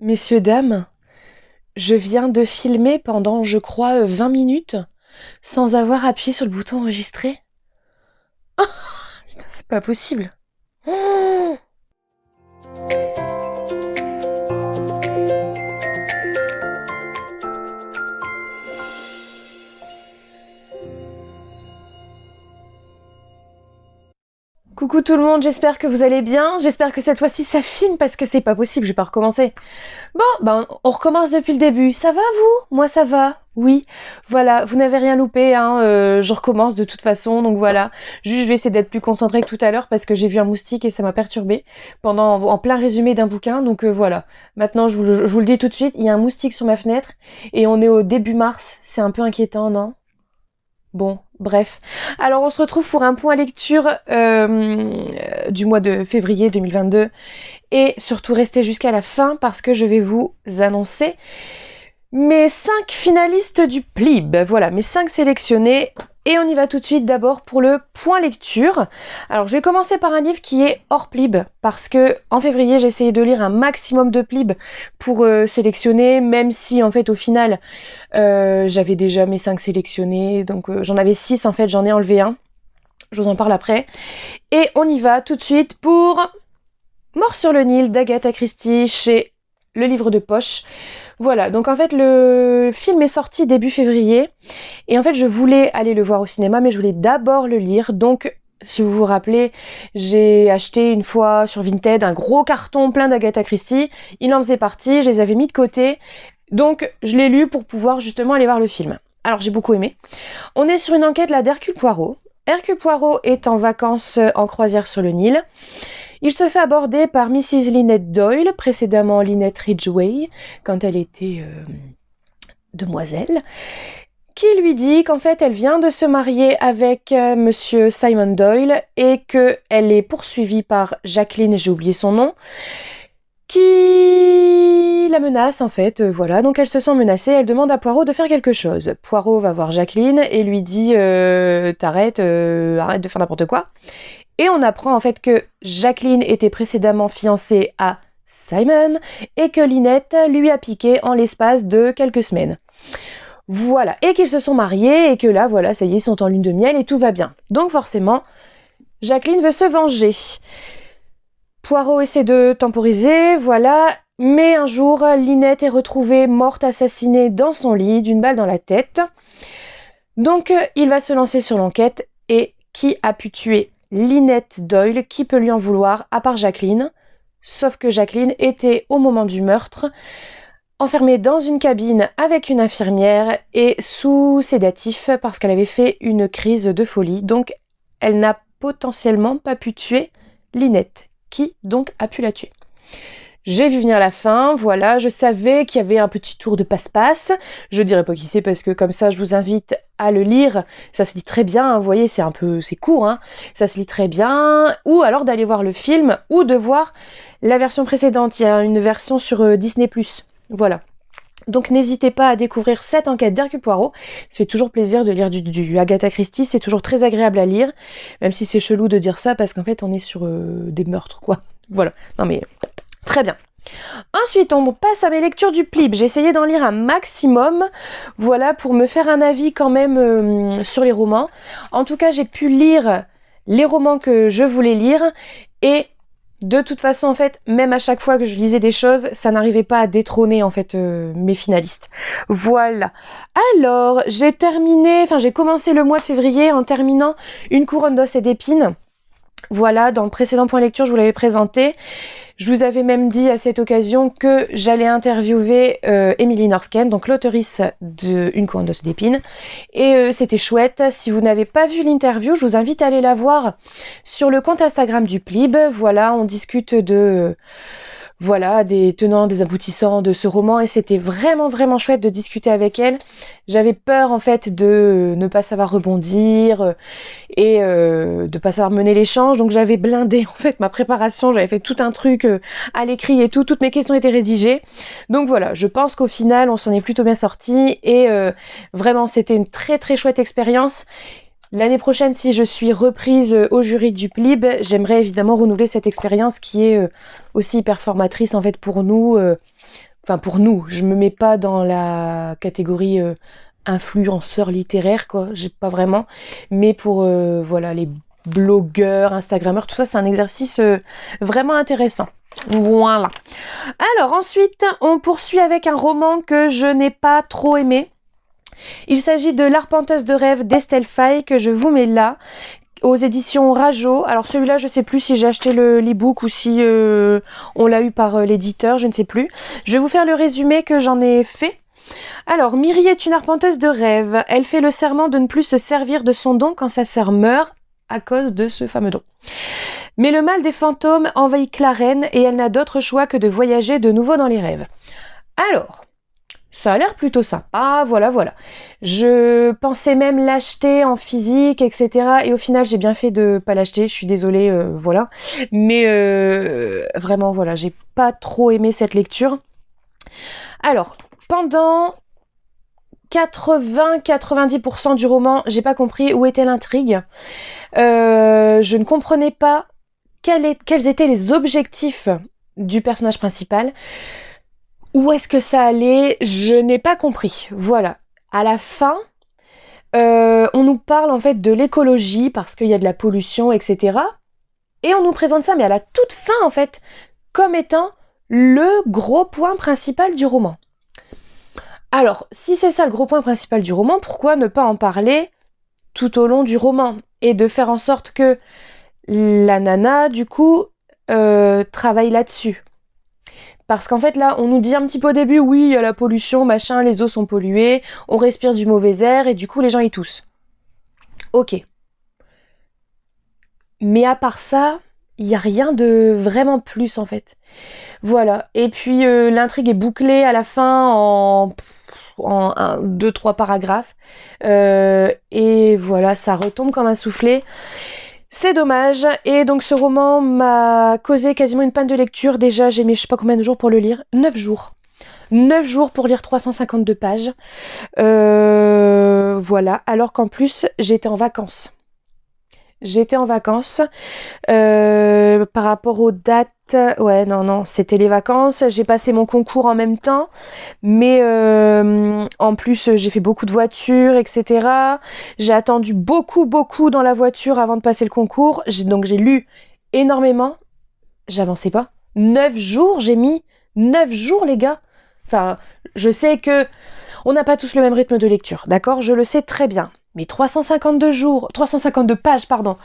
Messieurs, dames, je viens de filmer pendant, je crois, 20 minutes sans avoir appuyé sur le bouton enregistrer. Putain, c'est pas possible. Oh. Coucou tout le monde, j'espère que vous allez bien. J'espère que cette fois-ci ça filme parce que c'est pas possible, je vais pas recommencer. Bon, on recommence depuis le début. Ça va vous? Moi ça va. Oui, voilà, vous n'avez rien loupé, hein. Je recommence de toute façon, donc voilà. Juste, je vais essayer d'être plus concentrée que tout à l'heure parce que j'ai vu un moustique et ça m'a perturbée en plein résumé d'un bouquin. Donc voilà. Maintenant, je vous le dis tout de suite, il y a un moustique sur ma fenêtre et on est au début mars. C'est un peu inquiétant, non? Bon, bref. Alors on se retrouve pour un point lecture du mois de février 2022 et surtout restez jusqu'à la fin parce que je vais vous annoncer mes 5 finalistes du PLIB. Voilà, mes 5 sélectionnés. Et on y va tout de suite d'abord pour le point lecture. Alors je vais commencer par un livre qui est hors PLIB parce que en février j'ai essayé de lire un maximum de PLIB pour sélectionner, même si en fait au final j'avais déjà mes 5 sélectionnés, donc j'en avais 6 en fait, j'en ai enlevé un. Je vous en parle après. Et on y va tout de suite pour Mort sur le Nil d'Agatha Christie chez Le Livre de Poche. Voilà, donc en fait le film est sorti début février et en fait je voulais aller le voir au cinéma mais je voulais d'abord le lire. Donc si vous vous rappelez, j'ai acheté une fois sur Vinted un gros carton plein d'Agatha Christie, il en faisait partie, je les avais mis de côté, donc je l'ai lu pour pouvoir justement aller voir le film. Alors j'ai beaucoup aimé. On est sur une enquête là d'Hercule Poirot. Hercule Poirot est en vacances en croisière sur le Nil. Il se fait aborder par Mrs. Lynette Doyle, précédemment Lynette Ridgway, quand elle était demoiselle, qui lui dit qu'en fait elle vient de se marier avec Monsieur Simon Doyle et qu'elle est poursuivie par Jacqueline, j'ai oublié son nom, qui la menace en fait, voilà, donc elle se sent menacée, elle demande à Poirot de faire quelque chose. Poirot va voir Jacqueline et lui dit t'arrêtes, arrête de faire n'importe quoi. Et on apprend en fait que Jacqueline était précédemment fiancée à Simon et que Lynette lui a piqué en l'espace de quelques semaines. Voilà, et qu'ils se sont mariés et que là, voilà, ça y est, ils sont en lune de miel et tout va bien. Donc forcément, Jacqueline veut se venger. Poirot essaie de temporiser, voilà, mais un jour, Lynette est retrouvée morte assassinée dans son lit d'une balle dans la tête. Donc il va se lancer sur l'enquête et qui a pu tuer Lynette Doyle, qui peut lui en vouloir à part Jacqueline, sauf que Jacqueline était au moment du meurtre enfermée dans une cabine avec une infirmière et sous sédatif parce qu'elle avait fait une crise de folie, donc elle n'a potentiellement pas pu tuer Lynette, qui donc a pu la tuer. J'ai vu venir la fin, voilà, je savais qu'il y avait un petit tour de passe-passe, je dirais pas qui c'est parce que comme ça je vous invite à le lire, ça se lit très bien, hein, vous voyez c'est court, hein, ça se lit très bien, ou alors d'aller voir le film, ou de voir la version précédente, il y a une version sur Disney+, voilà. Donc n'hésitez pas à découvrir cette enquête d'Hercule Poirot, ça fait toujours plaisir de lire du Agatha Christie, c'est toujours très agréable à lire, même si c'est chelou de dire ça parce qu'en fait on est sur des meurtres quoi, voilà, non mais... Très bien. Ensuite, on passe à mes lectures du PLIB. J'ai essayé d'en lire un maximum, voilà, pour me faire un avis quand même sur les romans. En tout cas, j'ai pu lire les romans que je voulais lire et de toute façon, en fait, même à chaque fois que je lisais des choses, ça n'arrivait pas à détrôner en fait mes finalistes. Voilà. Alors, j'ai commencé le mois de février en terminant Une couronne d'os et d'épines. Voilà, dans le précédent point lecture, je vous l'avais présenté. Je vous avais même dit à cette occasion que j'allais interviewer Emily Norsken, donc l'auteurice de Une couronne d'os d'épines. Et c'était chouette. Si vous n'avez pas vu l'interview, je vous invite à aller la voir sur le compte Instagram du PLIB. Voilà, on discute de... voilà, des tenants, des aboutissants de ce roman et c'était vraiment vraiment chouette de discuter avec elle. J'avais peur en fait de ne pas savoir rebondir et de pas savoir mener l'échange, donc j'avais blindé en fait ma préparation, j'avais fait tout un truc à l'écrit et tout, toutes mes questions étaient rédigées. Donc voilà, je pense qu'au final on s'en est plutôt bien sorti et vraiment c'était une très très chouette expérience. L'année prochaine, si je suis reprise au jury du PLIB, j'aimerais évidemment renouveler cette expérience qui est aussi hyper formatrice en fait pour nous. Enfin, pour nous, je me mets pas dans la catégorie influenceur littéraire, quoi. J'ai pas vraiment. Mais pour, voilà, les blogueurs, instagrammeurs, tout ça, c'est un exercice vraiment intéressant. Voilà. Alors, ensuite, on poursuit avec un roman que je n'ai pas trop aimé. Il s'agit de L'Arpenteuse de rêve d'Estelle Faye, que je vous mets là, aux éditions Rajo. Alors celui-là, je sais plus si j'ai acheté l'e-book ou si on l'a eu par l'éditeur, je ne sais plus. Je vais vous faire le résumé que j'en ai fait. Alors, Myri est une arpenteuse de rêve. Elle fait le serment de ne plus se servir de son don quand sa sœur meurt à cause de ce fameux don. Mais le mal des fantômes envahit Clarène et elle n'a d'autre choix que de voyager de nouveau dans les rêves. Alors, ça a l'air plutôt sympa, voilà. Je pensais même l'acheter en physique, etc. Et au final, j'ai bien fait de pas l'acheter, je suis désolée, voilà. Mais vraiment, voilà, j'ai pas trop aimé cette lecture. Alors, pendant 80-90% du roman, j'ai pas compris où était l'intrigue. Je ne comprenais pas quels étaient les objectifs du personnage principal. Où est-ce que ça allait? Je n'ai pas compris. Voilà. À la fin, on nous parle en fait de l'écologie parce qu'il y a de la pollution, etc. Et on nous présente ça, mais à la toute fin en fait, comme étant le gros point principal du roman. Alors, si c'est ça le gros point principal du roman, pourquoi ne pas en parler tout au long du roman et de faire en sorte que la nana, du coup, travaille là-dessus? Parce qu'en fait, là, on nous dit un petit peu au début, oui, il y a la pollution, machin, les eaux sont polluées, on respire du mauvais air, et du coup, les gens y toussent. Ok. Mais à part ça, il n'y a rien de vraiment plus, en fait. Voilà. Et puis, l'intrigue est bouclée à la fin en 2-3 paragraphes. Et voilà, ça retombe comme un soufflet. C'est dommage, et donc ce roman m'a causé quasiment une panne de lecture. Déjà, j'ai mis je sais pas combien de jours pour le lire. 9 jours. 9 jours pour lire 352 pages. Voilà, alors qu'en plus, j'étais en vacances. Par rapport aux dates, ouais, non, c'était les vacances. J'ai passé mon concours en même temps, mais en plus, j'ai fait beaucoup de voitures, etc. J'ai attendu beaucoup dans la voiture avant de passer le concours. Donc j'ai lu énormément. J'avançais pas. 9 jours, j'ai mis 9 jours, les gars. Enfin, je sais que on n'a pas tous le même rythme de lecture, d'accord? Je le sais très bien. Mais 352 pages, pardon,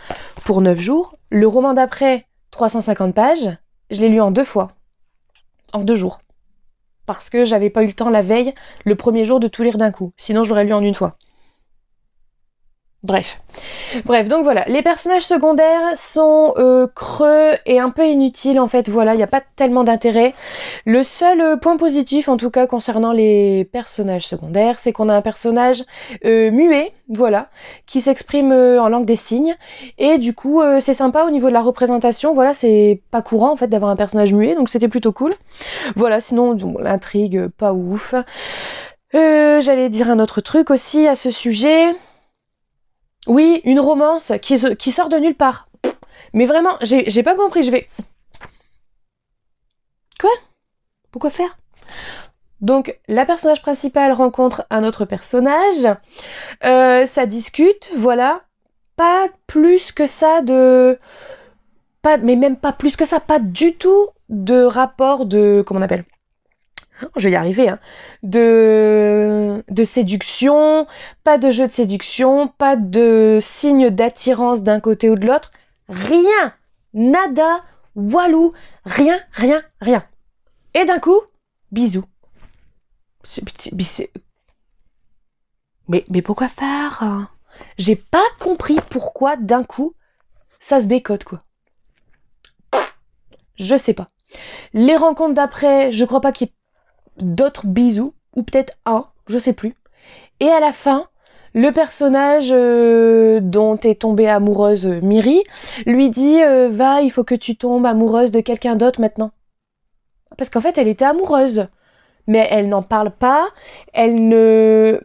pour 9 jours. Le roman d'après, 350 pages, je l'ai lu en 2 fois. En 2 jours. Parce que j'avais pas eu le temps la veille, le premier jour, de tout lire d'un coup. Sinon, je l'aurais lu en une fois. Bref, donc voilà, les personnages secondaires sont creux et un peu inutiles en fait, voilà, il n'y a pas tellement d'intérêt. Le seul point positif en tout cas concernant les personnages secondaires, c'est qu'on a un personnage muet, voilà, qui s'exprime en langue des signes, et du coup c'est sympa au niveau de la représentation, voilà, c'est pas courant en fait d'avoir un personnage muet, donc c'était plutôt cool. Voilà, sinon bon, l'intrigue pas ouf. J'allais dire un autre truc aussi à ce sujet. Oui, une romance qui sort de nulle part. Mais vraiment, j'ai pas compris, je vais... Quoi? Pourquoi faire? Donc, la personnage principale rencontre un autre personnage, ça discute, voilà. Pas plus que ça mais même pas plus que ça, pas du tout de rapport de... Comment on appelle? Je vais y arriver, hein. De séduction, pas de jeu de séduction, pas de signe d'attirance d'un côté ou de l'autre. Rien. Nada, walou, rien. Et d'un coup, bisous. Mais pourquoi faire? J'ai pas compris pourquoi d'un coup, ça se bécote, quoi. Je sais pas. Les rencontres d'après, je crois pas qu'il y ait d'autres bisous, ou peut-être un, je sais plus. Et à la fin, le personnage dont est tombée amoureuse Myri lui dit va, il faut que tu tombes amoureuse de quelqu'un d'autre maintenant. Parce qu'en fait, elle était amoureuse. Mais elle n'en parle pas, elle ne...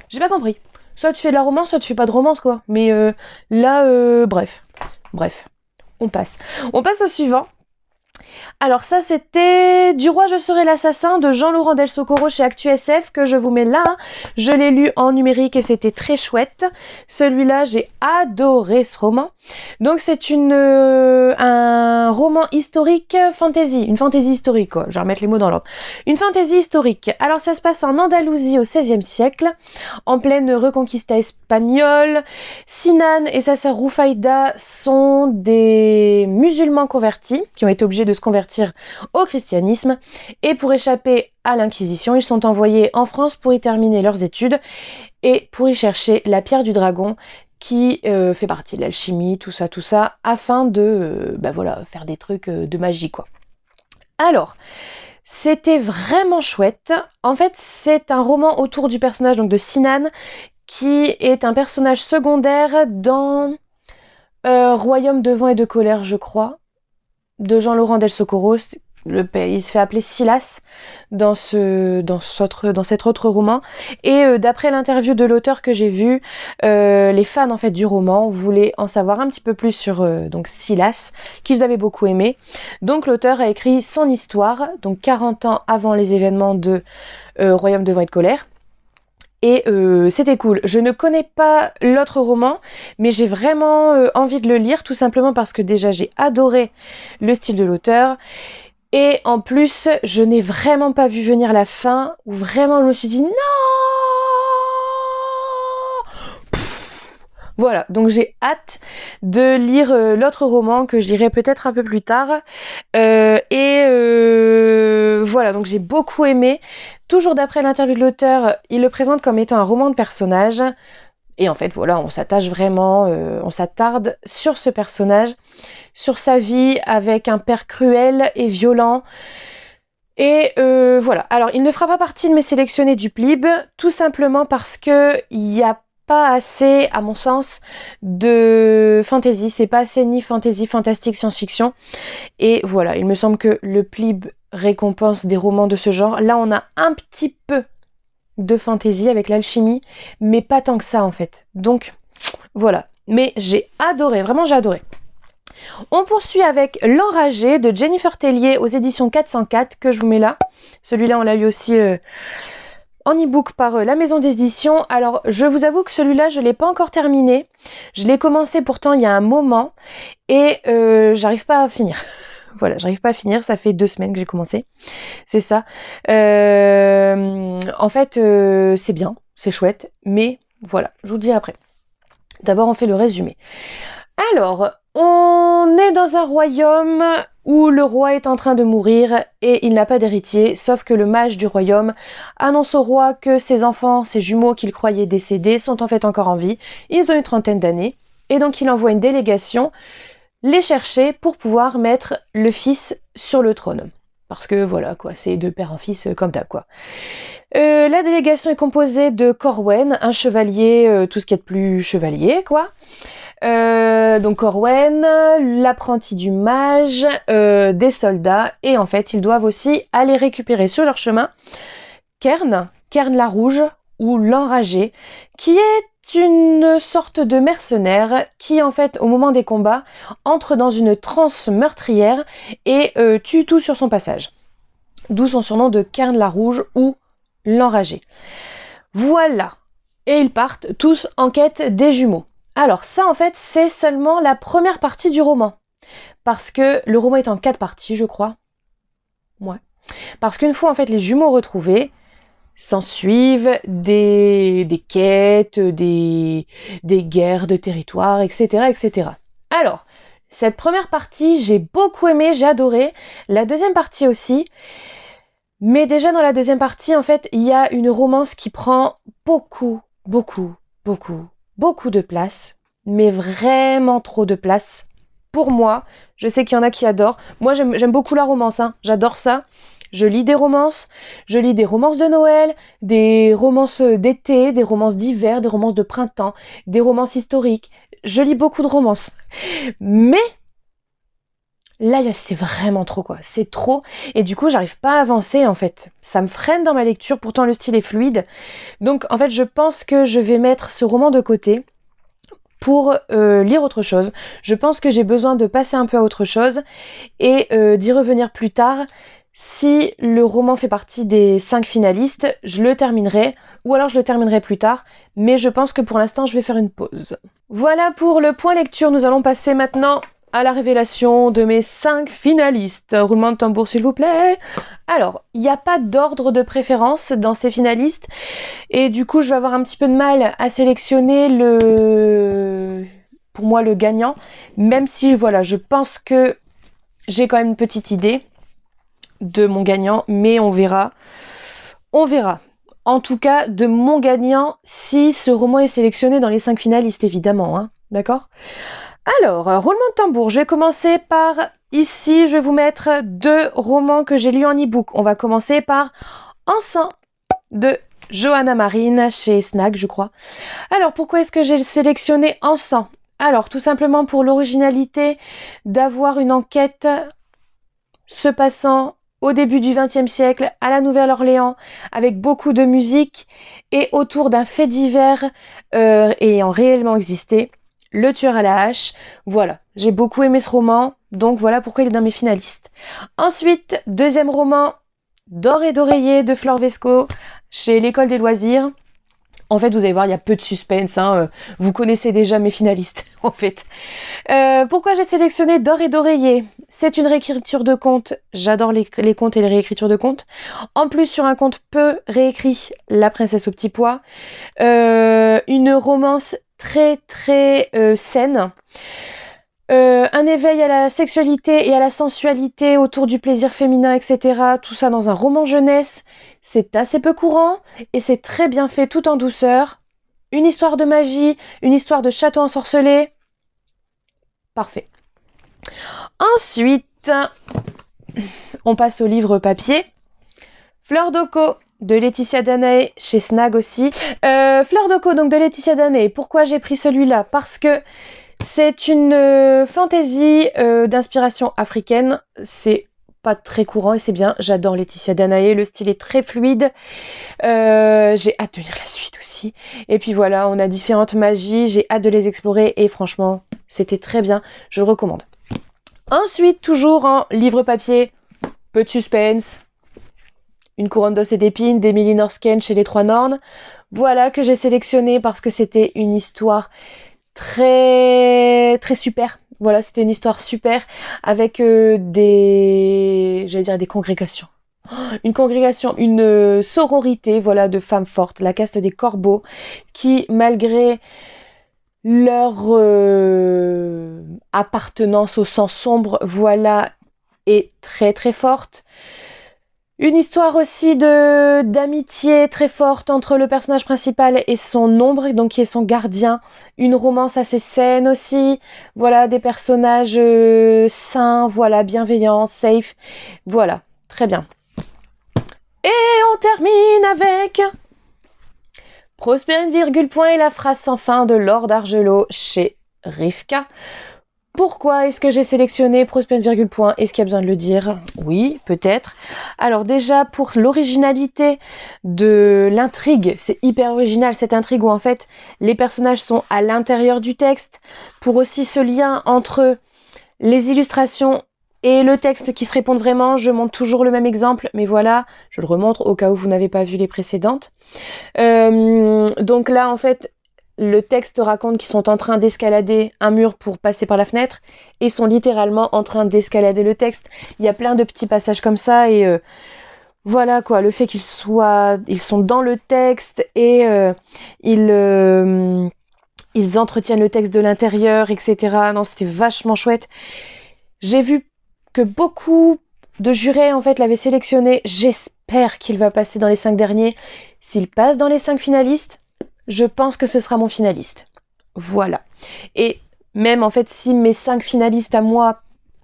J'ai pas compris. Soit tu fais de la romance, soit tu fais pas de romance, quoi. Mais là, bref. On passe. On passe au suivant. Alors ça c'était Du roi je serai l'assassin de Jean-Laurent Del Socorro chez ActuSF que je vous mets là. Je l'ai lu en numérique et c'était très chouette. Celui-là j'ai adoré ce roman. Donc c'est un roman historique fantasy, une fantasy historique quoi. Je vais remettre les mots dans l'ordre. Une fantasy historique. Alors ça se passe en Andalousie au XVIe siècle, en pleine reconquista espagnole. Sinan et sa sœur Roufaïda sont des musulmans convertis qui ont été obligés de se convertir au christianisme et pour échapper à l'Inquisition, ils sont envoyés en France pour y terminer leurs études et pour y chercher la pierre du dragon qui fait partie de l'alchimie, tout ça, afin de faire des trucs de magie quoi. Alors, c'était vraiment chouette. En fait, c'est un roman autour du personnage donc de Sinan qui est un personnage secondaire dans Royaume de vent et de colère, je crois, de Jean-Laurent Del Socorro. Il se fait appeler Silas dans cet autre roman. Et d'après l'interview de l'auteur que j'ai vu, les fans en fait du roman voulaient en savoir un petit peu plus sur donc Silas, qu'ils avaient beaucoup aimé. Donc l'auteur a écrit son histoire, donc 40 ans avant les événements de Royaume de vent et de colère. Et c'était cool. Je ne connais pas l'autre roman, mais j'ai vraiment envie de le lire, tout simplement parce que déjà j'ai adoré le style de l'auteur. Et en plus, je n'ai vraiment pas vu venir la fin, où vraiment je me suis dit non. Voilà, donc j'ai hâte de lire l'autre roman que je lirai peut-être un peu plus tard. Voilà, donc j'ai beaucoup aimé. Toujours d'après l'interview de l'auteur, il le présente comme étant un roman de personnage. Et en fait, voilà, on s'attache vraiment, on s'attarde sur ce personnage, sur sa vie avec un père cruel et violent. Et voilà. Alors, il ne fera pas partie de mes sélectionnés du PLIB, tout simplement parce que il n'y a pas assez, à mon sens, de fantasy. C'est pas assez ni fantasy, fantastique, science-fiction. Et voilà, il me semble que le PLIB récompense des romans de ce genre. Là, on a un petit peu de fantasy avec l'alchimie, mais pas tant que ça en fait. Donc, voilà. Mais j'ai adoré, vraiment j'ai adoré. On poursuit avec L'Enragé de Jennifer Tellier aux éditions 404 que je vous mets là. Celui-là, on l'a eu aussi en e-book par la maison d'édition. Alors, je vous avoue que celui-là, je ne l'ai pas encore terminé. Je l'ai commencé pourtant il y a un moment et j'arrive pas à finir. Voilà, j'arrive pas à finir, ça fait 2 semaines que j'ai commencé. C'est ça. En fait, c'est bien, c'est chouette, mais voilà, je vous dis après. D'abord, on fait le résumé. Alors, on est dans un royaume où le roi est en train de mourir et il n'a pas d'héritier, sauf que le mage du royaume annonce au roi que ses enfants, ses jumeaux qu'il croyait décédés, sont en fait encore en vie. Ils ont une 30aine d'années, et donc il envoie une délégation les chercher pour pouvoir mettre le fils sur le trône. Parce que voilà, quoi, c'est de père en fils comme d'hab, quoi. La délégation est composée de Corwen, un chevalier, tout ce qui est de plus chevalier, quoi. Donc Corwen, l'apprenti du mage, des soldats, et en fait, ils doivent aussi aller récupérer sur leur chemin Kern la Rouge, ou l'Enragé, qui est une sorte de mercenaire qui, en fait, au moment des combats, entre dans une transe meurtrière et tue tout sur son passage. D'où son surnom de Kern la Rouge ou l'Enragé. Voilà. Et ils partent tous en quête des jumeaux. Alors ça, en fait, c'est seulement la première partie du roman. Parce que le roman est en 4 parties, je crois. Ouais. Parce qu'une fois, en fait, les jumeaux retrouvés, s'ensuivent des quêtes, des guerres de territoire, etc., etc. Alors, cette première partie, j'ai beaucoup aimé, j'ai adoré. La deuxième partie aussi. Mais déjà dans la deuxième partie, en fait, il y a une romance qui prend beaucoup de place. Mais vraiment trop de place. Pour moi, je sais qu'il y en a qui adorent. Moi, j'aime beaucoup la romance, hein. J'adore ça. Je lis des romances de Noël, des romances d'été, des romances d'hiver, des romances de printemps, des romances historiques. Je lis beaucoup de romances. Mais là, c'est vraiment trop, quoi. C'est trop. Et du coup, j'arrive pas à avancer, en fait. Ça me freine dans ma lecture. Pourtant, le style est fluide. Donc, en fait, je pense que je vais mettre ce roman de côté pour lire autre chose. Je pense que j'ai besoin de passer un peu à autre chose et d'y revenir plus tard. Si le roman fait partie des 5 finalistes, je le terminerai, ou alors je le terminerai plus tard, mais je pense que pour l'instant je vais faire une pause. Voilà pour le point lecture, nous allons passer maintenant à la révélation de mes 5 finalistes. Roulement de tambour s'il vous plaît. Alors, il n'y a pas d'ordre de préférence dans ces finalistes, et du coup je vais avoir un petit peu de mal à sélectionner pour moi le gagnant, même si voilà, je pense que j'ai quand même une petite idée de mon gagnant, mais on verra. On verra. En tout cas, de mon gagnant, si ce roman est sélectionné dans les 5 finalistes, évidemment, hein. D'accord ? Alors, roulement de tambour, je vais commencer par, ici, je vais vous mettre 2 romans que j'ai lus en e-book. On va commencer par Encens de Johanna Marine chez Snag, je crois. Alors, pourquoi est-ce que j'ai sélectionné Encens ? Alors, tout simplement pour l'originalité d'avoir une enquête se passant au début du XXe siècle, à la Nouvelle-Orléans, avec beaucoup de musique, et autour d'un fait divers ayant réellement existé, Le tueur à la hache. Voilà, j'ai beaucoup aimé ce roman, donc voilà pourquoi il est dans mes finalistes. Ensuite, deuxième roman, D'or et d'oreiller de Flore Vesco, chez l'École des loisirs. En fait, vous allez voir, il y a peu de suspense, hein. Vous connaissez déjà mes finalistes, en fait. Pourquoi j'ai sélectionné D'or et d'oreiller ? C'est une réécriture de conte. J'adore les contes et les réécritures de contes. En plus, sur un conte peu réécrit, La princesse au petit pois. Une romance très très saine. Un éveil à la sexualité et à la sensualité autour du plaisir féminin, etc. Tout ça dans un roman jeunesse. C'est assez peu courant et c'est très bien fait tout en douceur. Une histoire de magie, une histoire de château ensorcelé. Parfait. Ensuite, on passe au livre papier. Fleur d'Oco de Laetitia Danaé chez Snag aussi. Fleur d'Oco donc de Laetitia Danaé. Pourquoi j'ai pris celui-là ? Parce que c'est une fantaisie d'inspiration africaine. C'est pas très courant et c'est bien. J'adore Laetitia Danaé. Le style est très fluide. J'ai hâte de lire la suite aussi. Et puis voilà, on a différentes magies. J'ai hâte de les explorer et franchement, c'était très bien. Je le recommande. Ensuite, toujours en livre papier, peu de suspense. Une couronne d'os et d'épines d'Emily Norsken chez Les Trois Nornes. Voilà que j'ai sélectionné parce que c'était une histoire très très super. Voilà, c'était une histoire super avec des congrégations. Une congrégation, une sororité, voilà, de femmes fortes, la caste des corbeaux, qui malgré leur appartenance au sang sombre, voilà, est très très forte. Une histoire aussi d'amitié très forte entre le personnage principal et son ombre, donc qui est son gardien. Une romance assez saine aussi. Voilà, des personnages sains, voilà, bienveillants, safe. Voilà, très bien. Et on termine avec Prospère virgule point et la phrase sans fin de Laure d'Argelot chez Rivka. Pourquoi est-ce que j'ai sélectionné Prospère virgule point ? Est-ce qu'il y a besoin de le dire ? Oui, peut-être. Alors déjà, pour l'originalité de l'intrigue, c'est hyper original cette intrigue où en fait les personnages sont à l'intérieur du texte. Pour aussi ce lien entre les illustrations et le texte qui se répondent vraiment, je montre toujours le même exemple, mais voilà, je le remontre au cas où vous n'avez pas vu les précédentes. Donc là, en fait, le texte raconte qu'ils sont en train d'escalader un mur pour passer par la fenêtre et sont littéralement en train d'escalader le texte. Il y a plein de petits passages comme ça et voilà quoi, le fait ils sont dans le texte et ils entretiennent le texte de l'intérieur, etc. Non, c'était vachement chouette. J'ai vu que beaucoup de jurés en fait l'avaient sélectionné. J'espère qu'il va passer dans les 5 derniers. S'il passe dans les 5 finalistes, je pense que ce sera mon finaliste. Voilà. Et même en fait, si mes 5 finalistes à moi,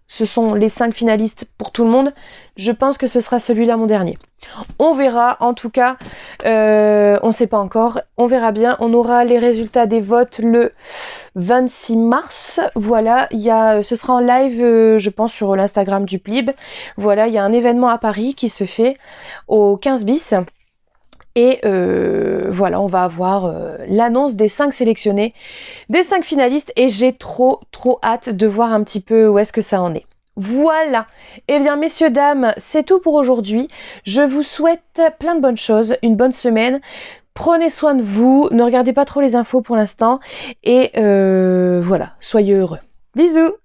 ce sont les 5 finalistes pour tout le monde, je pense que ce sera celui-là mon dernier. On verra, en tout cas, on ne sait pas encore, on verra bien. On aura les résultats des votes le 26 mars. Voilà, ce sera en live, je pense, sur l'Instagram du PLIB. Voilà, il y a un événement à Paris qui se fait au 15 bis. Et voilà, on va avoir l'annonce des 5 sélectionnés, des 5 finalistes, et j'ai trop hâte de voir un petit peu où est-ce que ça en est. Voilà. Eh bien, messieurs, dames, c'est tout pour aujourd'hui. Je vous souhaite plein de bonnes choses, une bonne semaine. Prenez soin de vous, ne regardez pas trop les infos pour l'instant, et voilà, soyez heureux. Bisous!